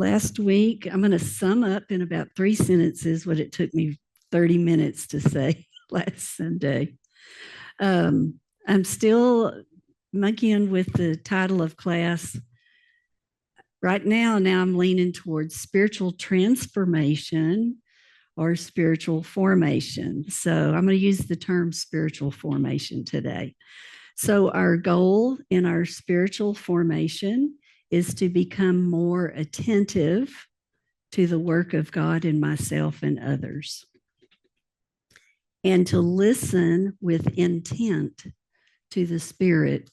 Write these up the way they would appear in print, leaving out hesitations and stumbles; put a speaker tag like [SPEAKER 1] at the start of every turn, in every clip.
[SPEAKER 1] last week, I'm going to sum up in about 3 sentences what it took me 30 minutes to say last Sunday. I'm still monkeying with the title of class. Right now I'm leaning towards spiritual transformation or spiritual formation. So I'm going to use the term spiritual formation today. So our goal in our spiritual formation is to become more attentive to the work of God in myself and others, and to listen with intent to the Spirit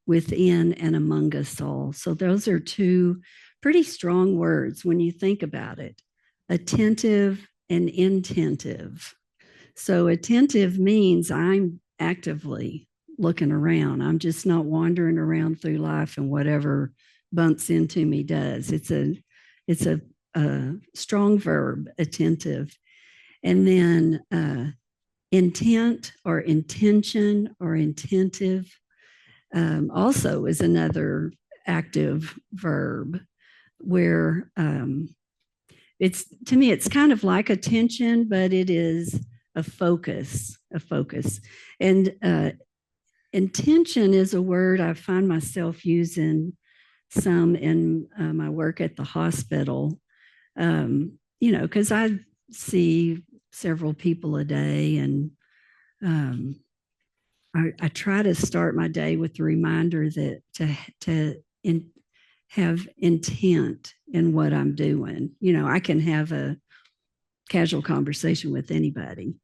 [SPEAKER 1] within and among us all. So those are two pretty strong words when you think about it: attentive and intentive. So attentive means I'm actively looking around. I'm just not wandering around through life and whatever bumps into me does. It's a strong verb, attentive. And then intent or intention or intentive also is another active verb where it's, to me, it's kind of like attention, but it is a focus. And intention is a word I find myself using some in my work at the hospital, because I see several people a day, and I try to start my day with the reminder that to have intent in what I'm doing. I can have a casual conversation with anybody,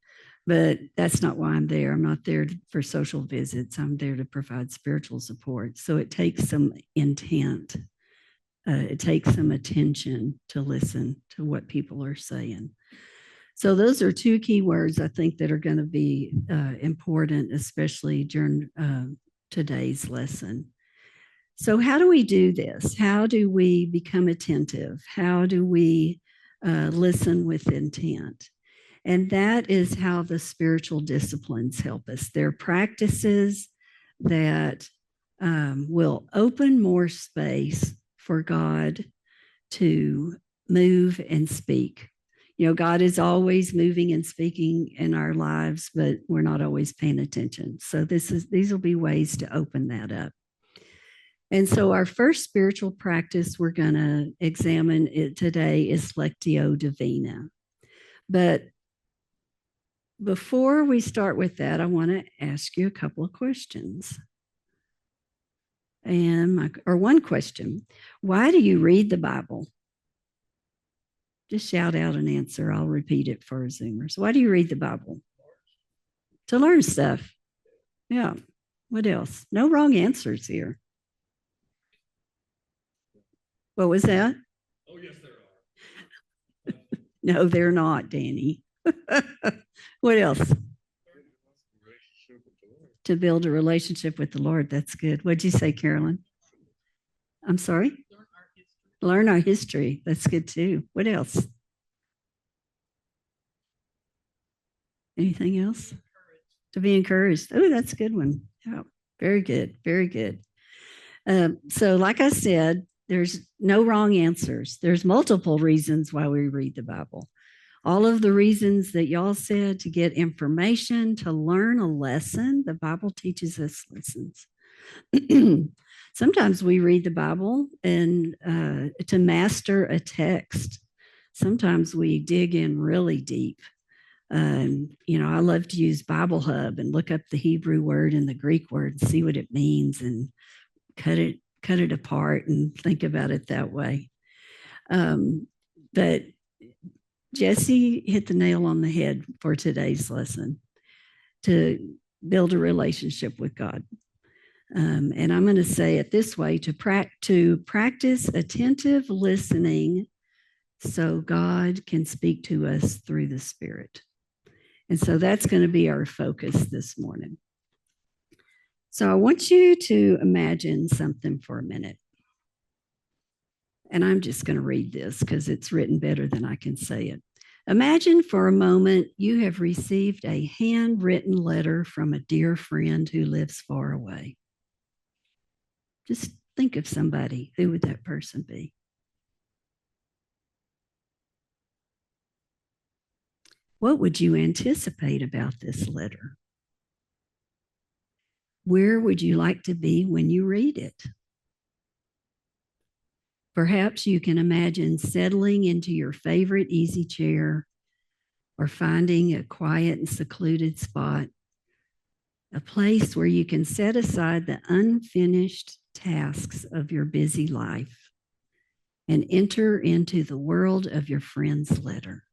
[SPEAKER 1] but that's not why I'm there. I'm not there for social visits. I'm there to provide spiritual support. So it takes some intent. It takes some attention to listen to what people are saying. So those are two key words I think that are going to be important, especially during today's lesson. So how do we do this? How do we become attentive? How do we listen with intent? And that is how the spiritual disciplines help us. They're practices that will open more space for God to move and speak. God is always moving and speaking in our lives, but we're not always paying attention. So these will be ways to open that up. And so our first spiritual practice we're going to examine today is Lectio Divina. But before we start with that, I want to ask you a couple of questions. One question: why do you read the Bible? Just shout out an answer. I'll repeat it for our Zoomers. Why do you read the Bible? To learn stuff. Yeah. What else? No wrong answers here. What was that?
[SPEAKER 2] Oh, yes, there are.
[SPEAKER 1] No, they're not, Danny. What else? To build a relationship with the Lord. That's good. What'd you say, Carolyn? I'm sorry? Learn our history. That's good too. What else? Anything else? To be encouraged. Oh, that's a good one. Yeah, very good. Very good. So like I said, there's no wrong answers. There's multiple reasons why we read the Bible. All of the reasons that y'all said: to get information, to learn a lesson. The Bible teaches us lessons. Sometimes we read the Bible and to master a text. Sometimes we dig in really deep. I love to use Bible Hub and look up the Hebrew word and the Greek word and see what it means and cut it apart and think about it that way. But Jesse hit the nail on the head for today's lesson: to build a relationship with God. And I'm going to say it this way: to practice attentive listening so God can speak to us through the Spirit. And so that's going to be our focus this morning. So I want you to imagine something for a minute. And I'm just going to read this because it's written better than I can say it. Imagine for a moment you have received a handwritten letter from a dear friend who lives far away. Just think of somebody. Who would that person be? What would you anticipate about this letter? Where would you like to be when you read it? Perhaps you can imagine settling into your favorite easy chair or finding a quiet and secluded spot, a place where you can set aside the unfinished tasks of your busy life and enter into the world of your friend's letter.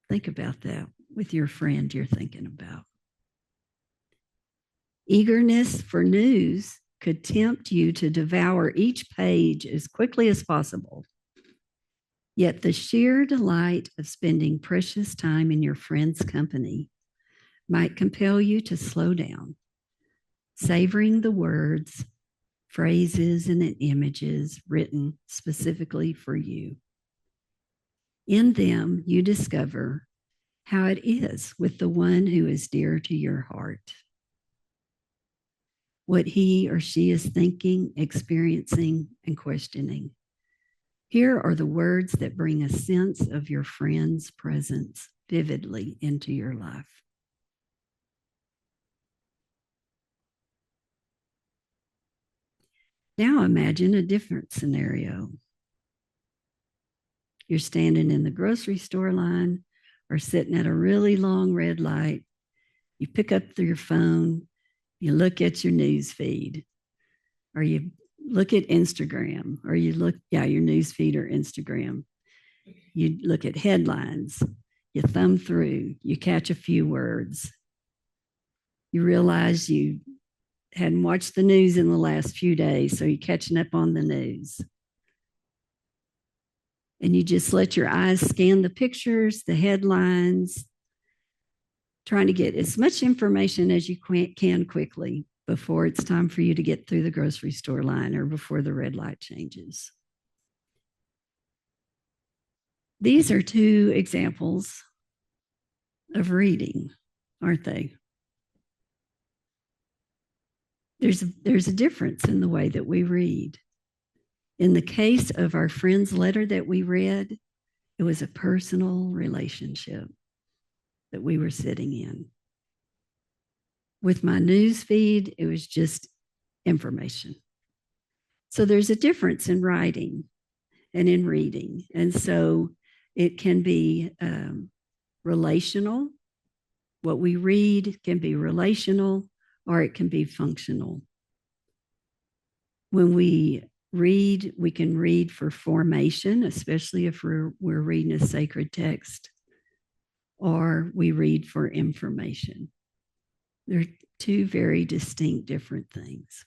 [SPEAKER 1] Think about that with your friend you're thinking about. Eagerness for news could tempt you to devour each page as quickly as possible. Yet the sheer delight of spending precious time in your friend's company might compel you to slow down, savoring the words, phrases, and images written specifically for you. In them, you discover how it is with the one who is dear to your heart, what he or she is thinking, experiencing, and questioning. Here are the words that bring a sense of your friend's presence vividly into your life. Now imagine a different scenario. You're standing in the grocery store line or sitting at a really long red light. You pick up your phone, you look at your news feed, or you look at Instagram, or your news feed or Instagram. You look at headlines, you thumb through, you catch a few words. You realize you hadn't watched the news in the last few days, so you're catching up on the news. And you just let your eyes scan the pictures, the headlines, trying to get as much information as you can quickly before it's time for you to get through the grocery store line or before the red light changes. These are two examples of reading, aren't they? There's a difference in the way that we read. In the case of our friend's letter that we read, it was a personal relationship that we were sitting in. With my news feed, it was just information. So there's a difference in writing and in reading. And so it can be relational. What we read can be relational or it can be functional. When we read, we can read for formation, especially if we're reading a sacred text, or we read for information. They're two very distinct, different things.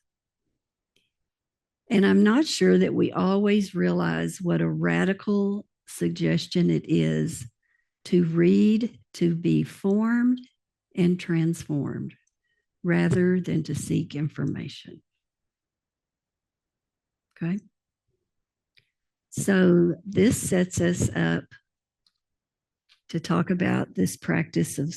[SPEAKER 1] And I'm not sure that we always realize what a radical suggestion it is to read, to be formed and transformed, rather than to seek information. Okay. So this sets us up to talk about this practice of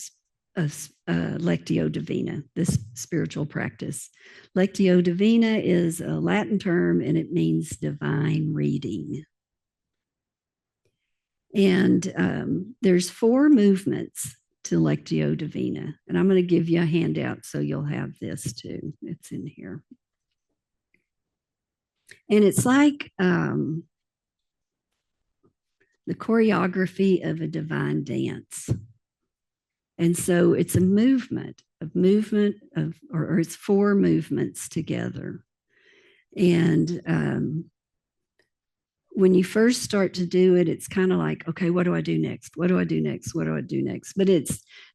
[SPEAKER 1] Lectio Divina, this spiritual practice. Lectio Divina is a Latin term and it means divine reading. And there's 4 movements to Lectio Divina. And I'm going to give you a handout so you'll have this too. It's in here. And it's like the choreography of a divine dance. And so it's a movement, or it's 4 movements together. And when you first start to do it, it's kind of like, okay, what do I do next? What do I do next? What do I do next? But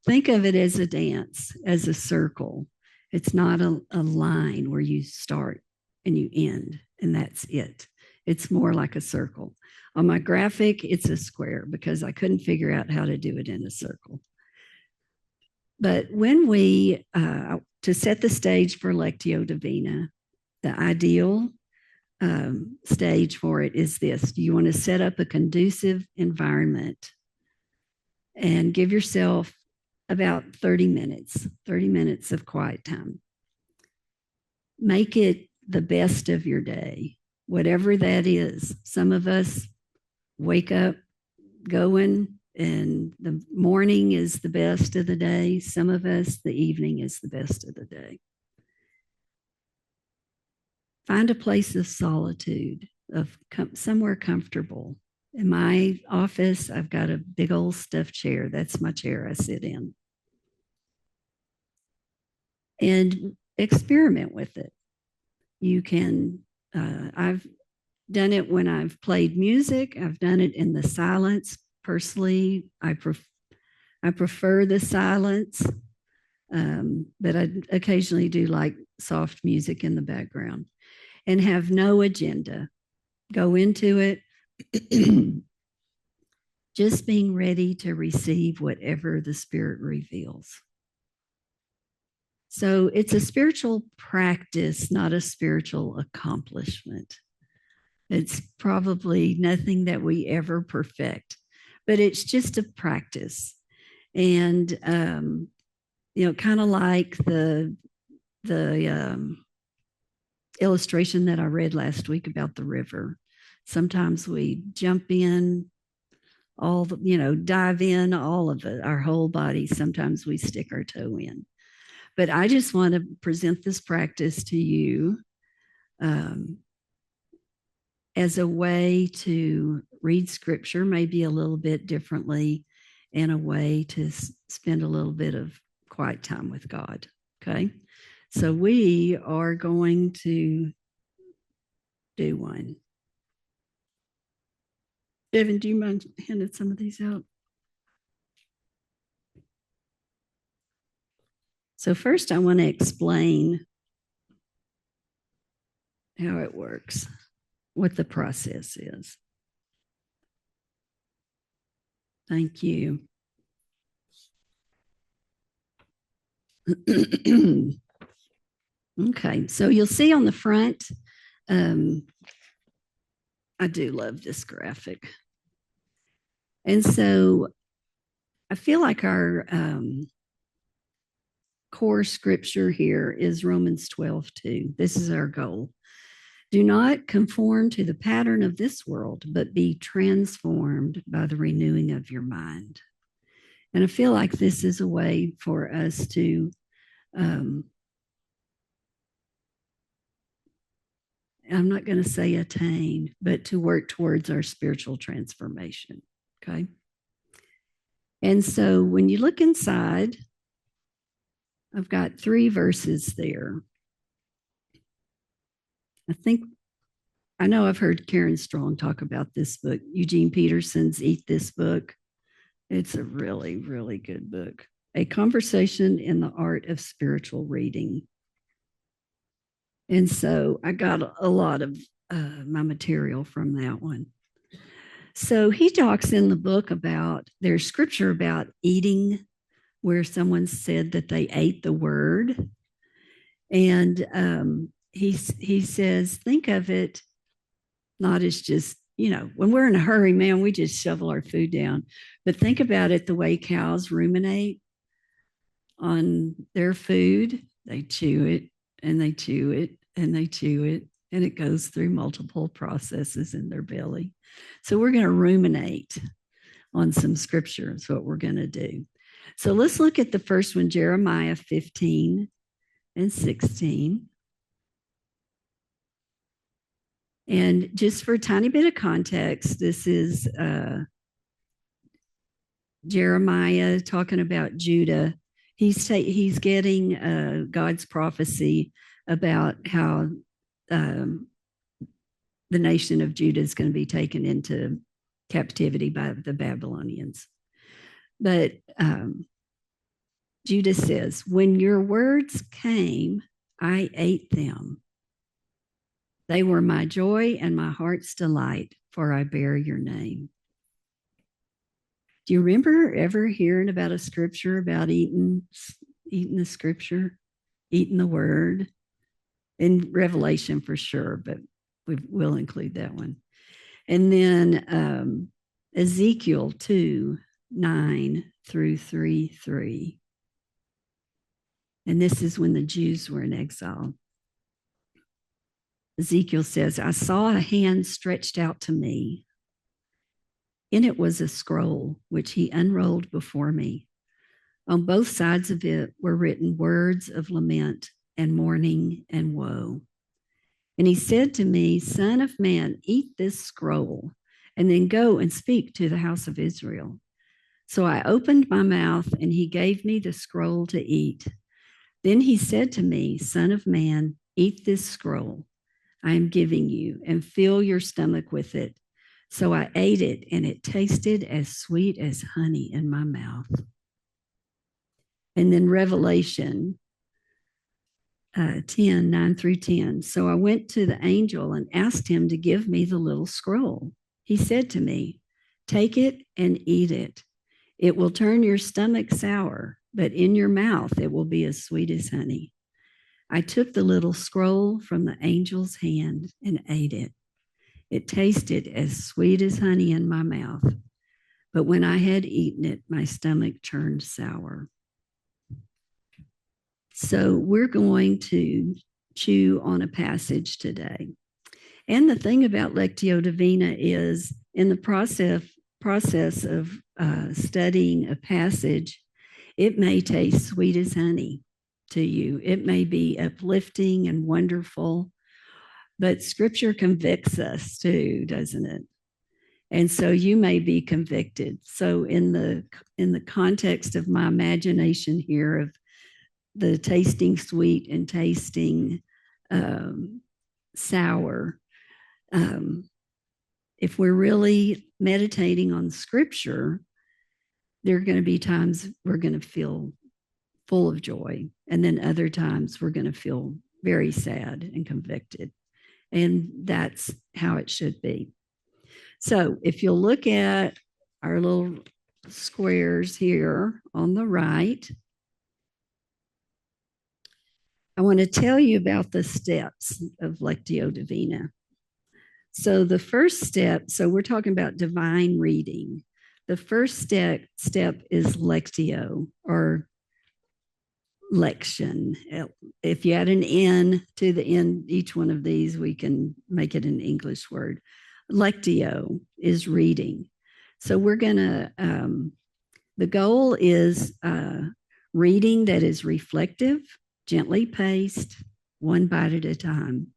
[SPEAKER 1] think of it as a dance, as a circle. It's not a line where you start and you end, and that's it. It's more like a circle. On my graphic, it's a square because I couldn't figure out how to do it in a circle. But when to set the stage for Lectio Divina, the ideal stage for it is this. You want to set up a conducive environment and give yourself about 30 minutes of quiet time. Make it the best of your day, whatever that is. Some of us wake up going And the morning is the best of the day. Some of us, the evening is the best of the day. Find a place of solitude, of somewhere comfortable. In my office, I've got a big old stuffed chair. That's my chair I sit in. And experiment with it. You can, I've done it when I've played music. I've done it in the silence. Personally, I prefer the silence, but I occasionally do like soft music in the background and have no agenda. Go into it just being ready to receive whatever the Spirit reveals. So it's a spiritual practice, not a spiritual accomplishment. It's probably nothing that we ever perfect, but it's just a practice. And, kind of like the illustration that I read last week about the river. Sometimes we jump in, dive in all of it, our whole body. Sometimes we stick our toe in. But I just want to present this practice to you as a way to read scripture, maybe a little bit differently, and a way to spend a little bit of quiet time with God. Okay. So we are going to do one. Devin, do you mind handing some of these out? So first I want to explain how it works, what the process is. Thank you. Okay, so you'll see on the front, I do love this graphic. And so I feel like our core scripture here is Romans 12:2. This is our goal. Do not conform to the pattern of this world, but be transformed by the renewing of your mind. And I feel like this is a way for us to I'm not going to say attain, but to work towards our spiritual transformation. Okay. And so when you look inside, I've got 3 verses there. I know I've heard Karen Strong talk about this book, Eugene Peterson's Eat This Book. It's a really, really good book. A Conversation in the Art of Spiritual Reading. And so I got a lot of my material from that one. So he talks in the book about, there's scripture about eating, where someone said that they ate the word. And he says, think of it not as just, when we're in a hurry, man, we just shovel our food down. But think about it the way cows ruminate on their food. They chew it and they chew it and they chew it, and it goes through multiple processes in their belly. So we're going to ruminate on some scripture is what we're going to do. So let's look at the first one, Jeremiah 15 and 16. And just for a tiny bit of context, this is Jeremiah talking about Judah. He's getting God's prophecy about how the nation of Judah is going to be taken into captivity by the Babylonians. But Judah says, when your words came, I ate them. They were my joy and my heart's delight, for I bear your name. Do you remember ever hearing about a scripture about eating the scripture, eating the word? In Revelation for sure, but we'll include that one. And then Ezekiel 2:9-3:3. And this is when the Jews were in exile. Ezekiel says, I saw a hand stretched out to me. In it was a scroll, which he unrolled before me. On both sides of it were written words of lament and mourning and woe. And he said to me, Son of man, eat this scroll, and then go and speak to the house of Israel. So I opened my mouth, and he gave me the scroll to eat. Then he said to me, Son of man, eat this scroll I am giving you, and fill your stomach with it. So I ate it, and it tasted as sweet as honey in my mouth. And then Revelation 10, 9 through 10. So I went to the angel and asked him to give me the little scroll. He said to me, Take it and eat it. It will turn your stomach sour, but in your mouth it will be as sweet as honey. I took the little scroll from the angel's hand and ate it. It tasted as sweet as honey in my mouth, but when I had eaten it, my stomach turned sour. So we're going to chew on a passage today. And the thing about Lectio Divina is in the process of studying a passage, it may taste sweet as honey to you. It may be uplifting and wonderful, but scripture convicts us too, doesn't it? And so you may be convicted. So in the context of my imagination here of the tasting sweet and tasting sour, if we're really meditating on scripture, there are going to be times we're going to feel full of joy, and then other times we're going to feel very sad and convicted. And that's how it should be. So if you'll look at our little squares here on the right, I want to tell you about the steps of Lectio Divina. So the first step, so we're talking about divine reading. The first step is Lectio or lection. If you add an N to the end, each one of these, we can make it an English word. Lectio is reading. So we're going to, the goal is reading that is reflective, gently paced, one bite at a time.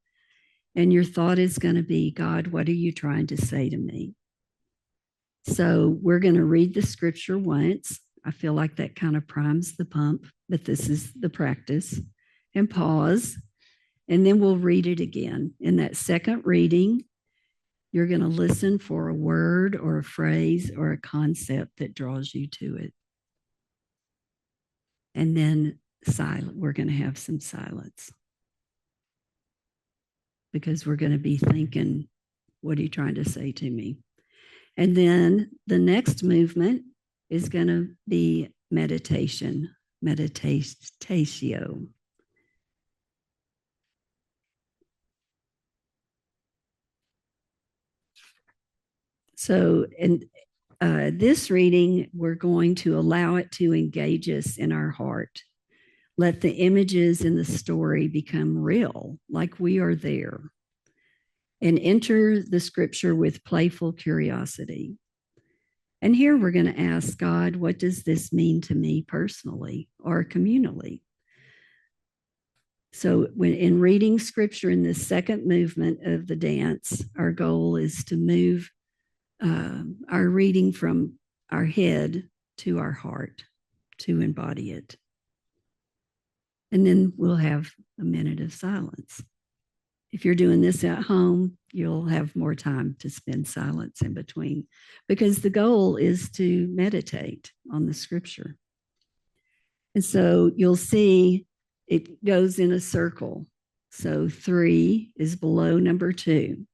[SPEAKER 1] And your thought is going to be, God, what are you trying to say to me? So we're going to read the scripture once. I feel like that kind of primes the pump, but this is the practice. And pause, and then we'll read it again. In that second reading, you're going to listen for a word or a phrase or a concept that draws you to it. And then we're going to have some silence because we're going to be thinking, what are you trying to say to me? And then the next movement is going to be meditation, meditatio. So in this reading, we're going to allow it to engage us in our heart. Let the images in the story become real, like we are there. And enter the scripture with playful curiosity. And here we're going to ask God, what does this mean to me personally or communally? So when in reading scripture in this second movement of the dance, our goal is to move our reading from our head to our heart to embody it. And then we'll have a minute of silence. If you're doing this at home, you'll have more time to spend silence in between, because the goal is to meditate on the scripture. And so you'll see it goes in a circle. So 3 is below number 2.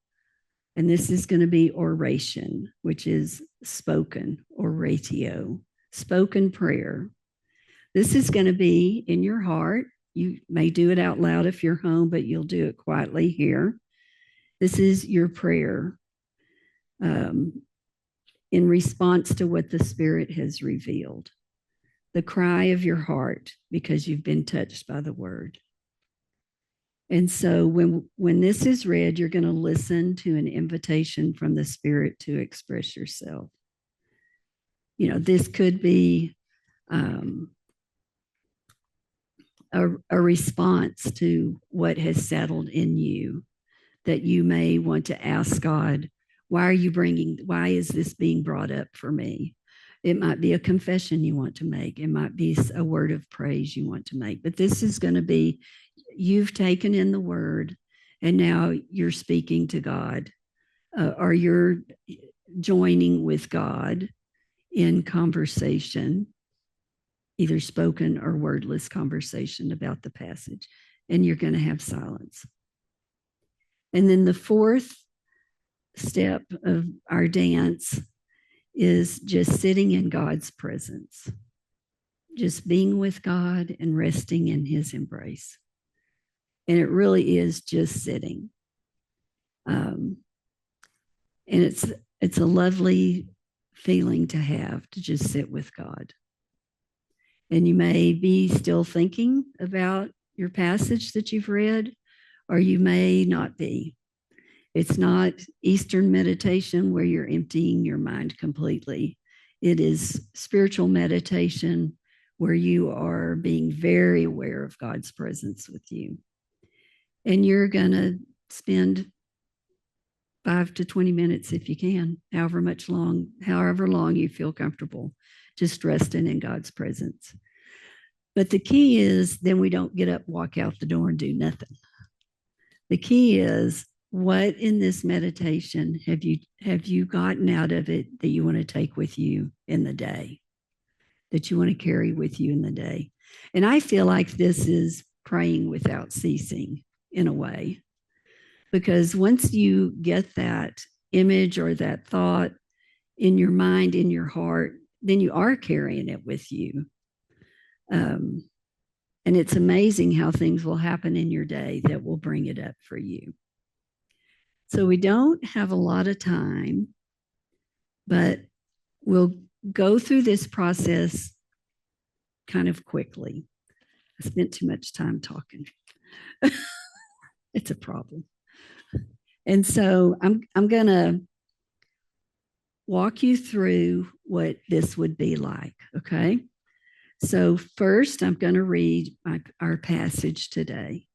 [SPEAKER 1] And this is going to be oration, which is spoken, oratio, spoken prayer. This is going to be in your heart. You may do it out loud if you're home, but you'll do it quietly here. This is your prayer in response to what the Spirit has revealed. The cry of your heart because you've been touched by the word. And so when this is read, you're going to listen to an invitation from the Spirit to express yourself. This could be a response to what has settled in you that you may want to ask God, why is this being brought up for me? It might be a confession you want to make. It might be a word of praise you want to make. But this is going to be, you've taken in the word and now you're speaking to God, or you're joining with God in conversation, either spoken or wordless conversation about the passage, and you're going to have silence. And then the fourth step of our dance is just sitting in God's presence, just being with God and resting in his embrace. And it really is just sitting. And it's a lovely feeling to have, to just sit with God. And you may be still thinking about your passage that you've read, or you may not be. It's not Eastern meditation where you're emptying your mind completely. It is spiritual meditation where you are being very aware of God's presence with you. And you're going to spend 5 to 20 minutes if you can, however long you feel comfortable, just resting in God's presence. But the key is then we don't get up, walk out the door and do nothing. The key is, what in this meditation have you gotten out of it that you want to take with you in the day, that you want to carry with you in the day? And I feel like this is praying without ceasing in a way, because once you get that image or that thought in your mind, in your heart, then you are carrying it with you. And it's amazing how things will happen in your day that will bring it up for you. So we don't have a lot of time, but we'll go through this process kind of quickly. I spent too much time talking. It's a problem. And so I'm going to walk you through what this would be like, okay? So first, I'm going to read our passage today.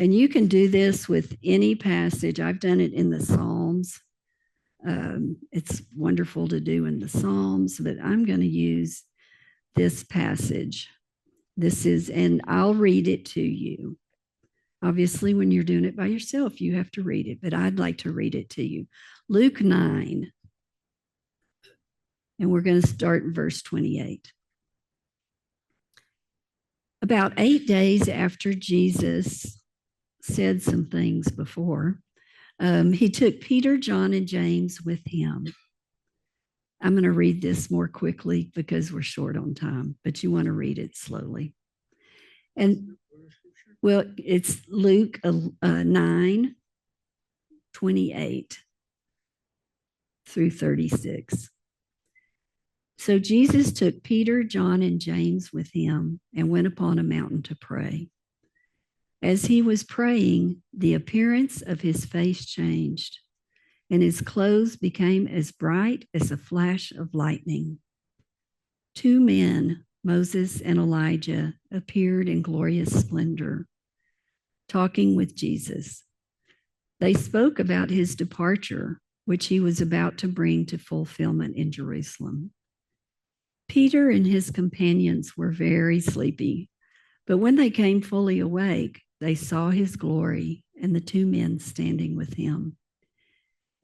[SPEAKER 1] And you can do this with any passage. I've done it in the Psalms. It's wonderful to do in the Psalms, but I'm going to use this passage. And I'll read it to you. Obviously, when you're doing it by yourself, you have to read it, but I'd like to read it to you. Luke 9, and we're going to start in verse 28. About 8 days after Jesus said some things before, he took Peter, John, and James with him. I'm going to read this more quickly because we're short on time, but you want to read it slowly. And well, it's Luke 9, 28 through 36. So Jesus took Peter, John, and James with him and went upon a mountain to pray. As he was praying, the appearance of his face changed, and his clothes became as bright as a flash of lightning. 2 men, Moses and Elijah, appeared in glorious splendor, talking with Jesus. They spoke about his departure, which he was about to bring to fulfillment in Jerusalem. Peter and his companions were very sleepy, but when they came fully awake, they saw his glory and the 2 men standing with him.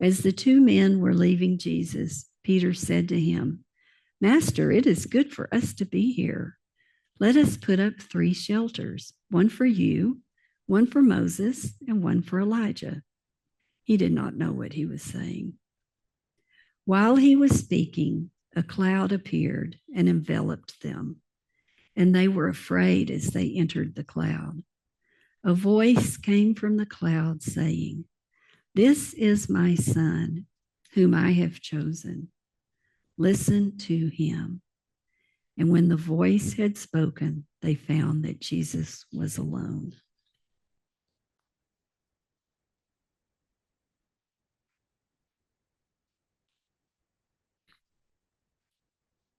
[SPEAKER 1] As the 2 men were leaving Jesus, Peter said to him, "Master, it is good for us to be here. Let us put up 3 shelters, one for you, one for Moses, and one for Elijah." He did not know what he was saying. While he was speaking, a cloud appeared and enveloped them, and they were afraid as they entered the cloud. A voice came from the cloud saying, "This is my son, whom I have chosen. Listen to him." And when the voice had spoken, they found that Jesus was alone.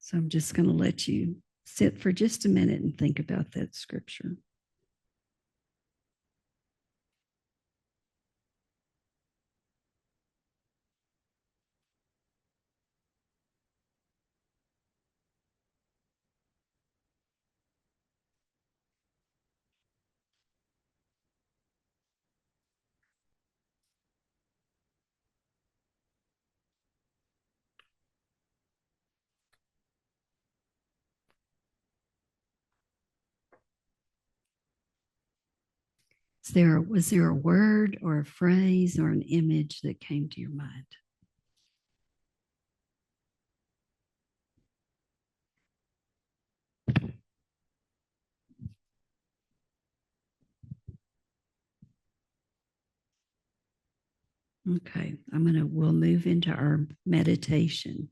[SPEAKER 1] So I'm just going to let you sit for just a minute and think about that scripture. Was there a word or a phrase or an image that came to your mind? Okay, we'll move into our meditation.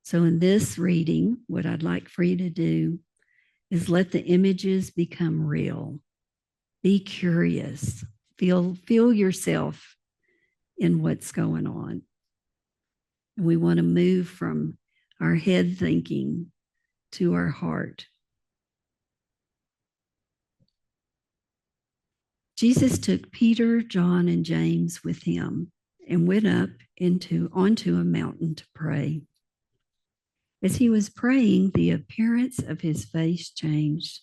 [SPEAKER 1] So in this reading, what I'd like for you to do is let the images become real. Be curious. Feel yourself in what's going on. And we want to move from our head thinking to our heart. Jesus took Peter, John, and James with him and went up onto a mountain to pray. As he was praying, the appearance of his face changed,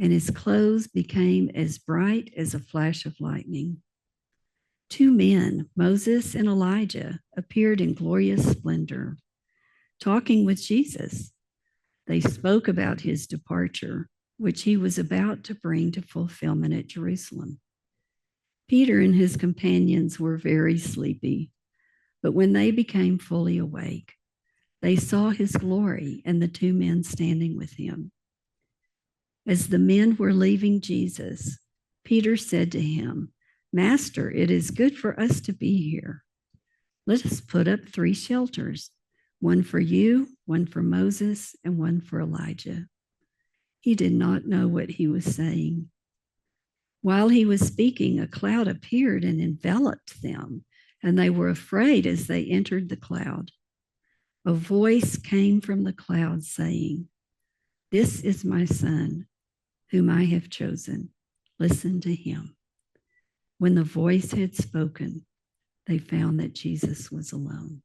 [SPEAKER 1] and his clothes became as bright as a flash of lightning. Two men, Moses and Elijah, appeared in glorious splendor, talking with Jesus. They spoke about his departure, which he was about to bring to fulfillment at Jerusalem. Peter and his companions were very sleepy, but when they became fully awake, they saw his glory and the two men standing with him. As the men were leaving Jesus, Peter said to him, "Master, it is good for us to be here. Let us put up 3 shelters, one for you, one for Moses, and one for Elijah." He did not know what he was saying. While he was speaking, a cloud appeared and enveloped them, and they were afraid as they entered the cloud. A voice came from the cloud saying, "This is my son, whom I have chosen. Listen to him." When the voice had spoken, they found that Jesus was alone.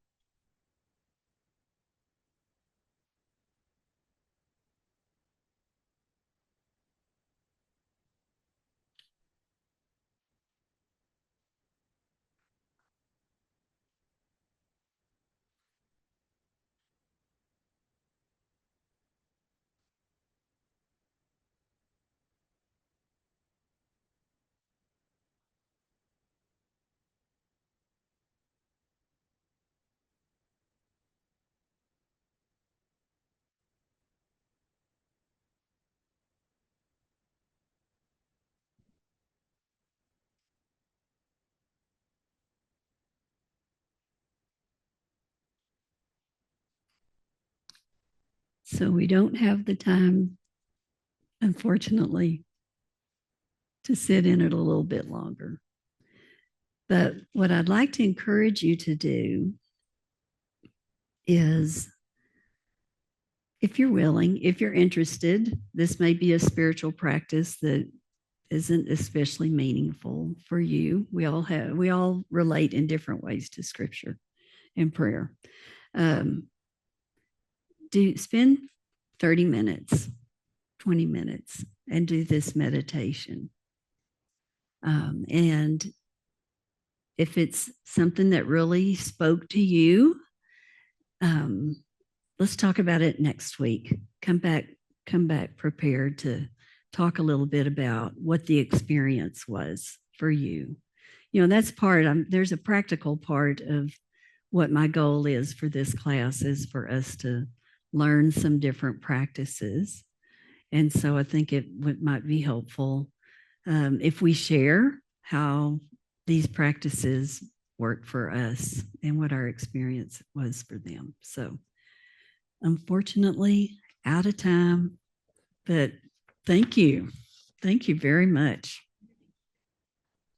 [SPEAKER 1] So we don't have the time, unfortunately, to sit in it a little bit longer. But what I'd like to encourage you to do is, if you're willing, if you're interested, this may be a spiritual practice that isn't especially meaningful for you. We all relate in different ways to scripture and prayer. Spend 30 minutes, 20 minutes, and do this meditation. And if it's something that really spoke to you, let's talk about it next week. Come back prepared to talk a little bit about what the experience was for you. That's there's a practical part of what my goal is for this class, is for us to learn some different practices. And so I think it might be helpful if we share how these practices work for us and what our experience was for them. So unfortunately, out of time, but thank you. Thank you very much.